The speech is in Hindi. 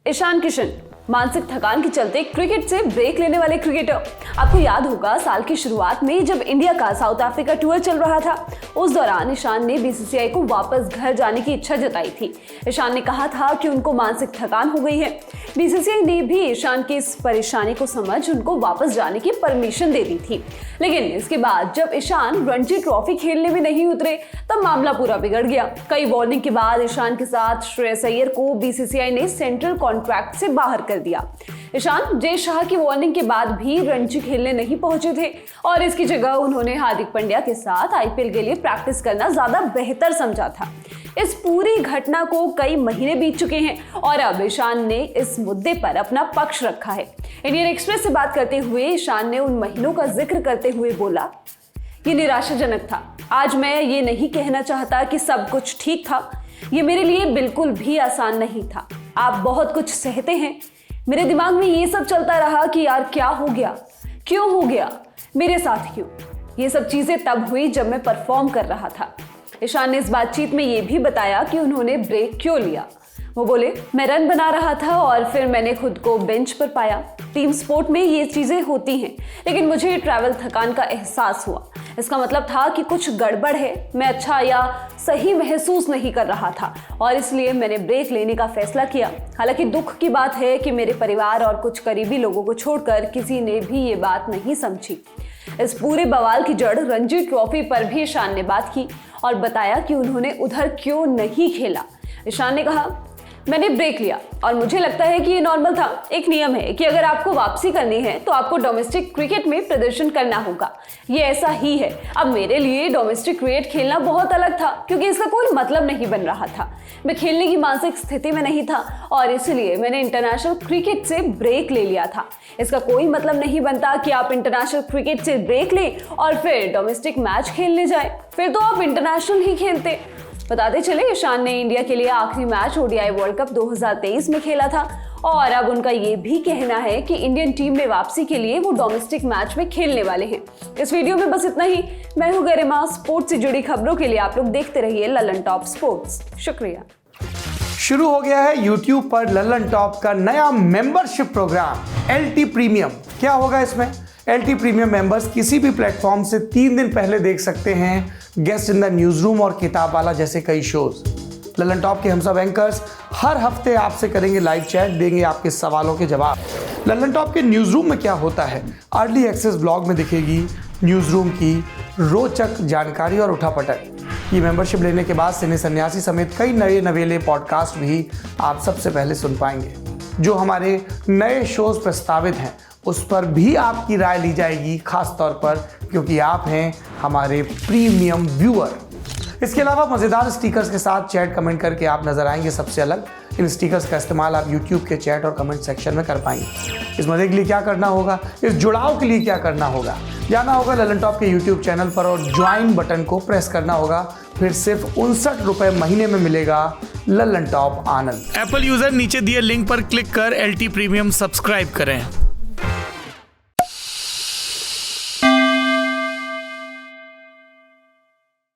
ईशान किशन मानसिक थकान के चलते क्रिकेट से ब्रेक लेने वाले क्रिकेटर। आपको याद होगा साल की शुरुआत में जब इंडिया का साउथ अफ्रीका टूर चल रहा था, उस दौरान ईशान ने बीसीसीआई को वापस घर जाने की इच्छा जताई थी। ईशान ने कहा था कि उनको मानसिक थकान हो गई है। बीसीसीआई ने भी ईशान की इस परेशानी को समझ उनको वापस जाने की परमिशन दे दी थी। लेकिन इसके बाद जब ईशान रणजी ट्रॉफी खेलने में नहीं उतरे तब मामला पूरा बिगड़ गया। कई वार्निंग के बाद ईशान के साथ श्रेयस अय्यर को बीसीसीआई ने सेंट्रल कॉन्ट्रैक्ट से बाहर कर दिया। ईशान जय शाह की वार्निंग के बाद भी रणजी खेलने नहीं पहुंचे थे और इसकी जगह उन्होंने हार्दिक पांड्या के साथ आईपीएल के लिए प्रैक्टिस करना ज्यादा बेहतर समझा था। इस पूरी घटना को कई महीने बीत चुके हैं और अब ईशान ने इस मुद्दे पर अपना पक्ष रखा है। इंडियन एक्सप्रेस से बात करते हुए ईशान ने उन महीनों का जिक्र करते हुए बोला, ये निराशाजनक था। आज मैं ये नहीं कहना चाहता कि सब कुछ ठीक था। ये मेरे लिए बिल्कुल भी आसान नहीं था। आप बहुत कुछ सहते हैं। मेरे दिमाग में ये सब चलता रहा कि यार क्या हो गया, क्यों हो गया, मेरे साथ क्यों। ये सब चीजें तब हुई जब मैं परफॉर्म कर रहा था। ईशान ने इस बातचीत में ये भी बताया कि उन्होंने ब्रेक क्यों लिया। वो बोले, मैं रन बना रहा था और फिर मैंने खुद को बेंच पर पाया। टीम स्पोर्ट में ये चीजें होती हैं, लेकिन मुझे ट्रैवल थकान का एहसास हुआ। इसका मतलब था कि कुछ गड़बड़ है, मैं अच्छा या सही महसूस नहीं कर रहा था और इसलिए मैंने ब्रेक लेने का फैसला किया। हालांकि दुख की बात है कि मेरे परिवार और कुछ करीबी लोगों को छोड़कर किसी ने भी ये बात नहीं समझी। इस पूरे बवाल की जड़ रणजी ट्रॉफी पर भी ईशान ने बात की और बताया कि उन्होंने उधर क्यों नहीं खेला। ईशान ने कहा, मैंने ब्रेक लिया और मुझे लगता है कि ये नॉर्मल था। एक नियम है कि अगर आपको वापसी करनी है तो आपको डोमेस्टिक क्रिकेट में प्रदर्शन करना होगा। ये ऐसा ही है। अब मेरे लिए डोमेस्टिक क्रिकेट खेलना बहुत अलग था क्योंकि इसका कोई मतलब नहीं बन रहा था। मैं खेलने की मानसिक स्थिति में नहीं था और इसलिए मैंने इंटरनेशनल क्रिकेट से ब्रेक ले लिया था। इसका कोई मतलब नहीं बनता कि आप इंटरनेशनल क्रिकेट से ब्रेक लें और फिर डोमेस्टिक मैच खेलने जाए, फिर तो आप इंटरनेशनल ही खेलते। बताते चले ईशान ने इंडिया के लिए आखिरी मैच ओडीआई वर्ल्ड कप 2023 में खेला था और अब उनका ये भी कहना है कि इंडियन टीम में वापसी के लिए वो डोमेस्टिक मैच में खेलने वाले हैं। इस वीडियो में बस इतना ही। मैं हूं गरिमा। स्पोर्ट्स से जुड़ी खबरों के लिए आप लोग देखते रहिए ललन टॉप स्पोर्ट्स। शुक्रिया। शुरू हो गया है YouTube पर ललन टॉप का नया मेंबरशिप प्रोग्राम LT प्रीमियम। क्या होगा इसमें? LT प्रीमियम मेंबर्स किसी भी प्लेटफॉर्म से 3 दिन पहले देख सकते हैं guest in the news room और किताब वाला जैसे कई शोज। ललन टॉप के हम सब एंकर्स हर हफ्ते आपसे करेंगे लाइव चैट, देंगे आपके सवालों के जवाब। ललन टॉप के न्यूज रूम में क्या होता है, अर्ली एक्सेस ब्लॉग में दिखेगी न्यूज रूम की रोचक जानकारी और उठापटक। ये मेंबरशिप लेने के बाद सिने सन्यासी समेत कई नए नवेले पॉडकास्ट भी आप सबसे पहले सुन पाएंगे। जो हमारे नए शोज प्रस्तावित हैं उस पर भी आपकी राय ली जाएगी, खास तौर पर क्योंकि आप हैं हमारे प्रीमियम व्यूअर। इसके अलावा मज़ेदार स्टिकर्स के साथ चैट कमेंट करके आप नजर आएंगे सबसे अलग। इन स्टिकर्स का इस्तेमाल आप YouTube के चैट और कमेंट सेक्शन में कर पाएंगे। इस मजे के लिए क्या करना होगा, इस जुड़ाव के लिए क्या करना होगा, जाना होगा ललन टॉप के YouTube चैनल पर और ज्वाइन बटन को प्रेस करना होगा। फिर सिर्फ 59 रुपए महीने में मिलेगा ललन टॉप आनंद। एप्पल यूजर नीचे दिए लिंक पर क्लिक कर LT प्रीमियम सब्सक्राइब करें।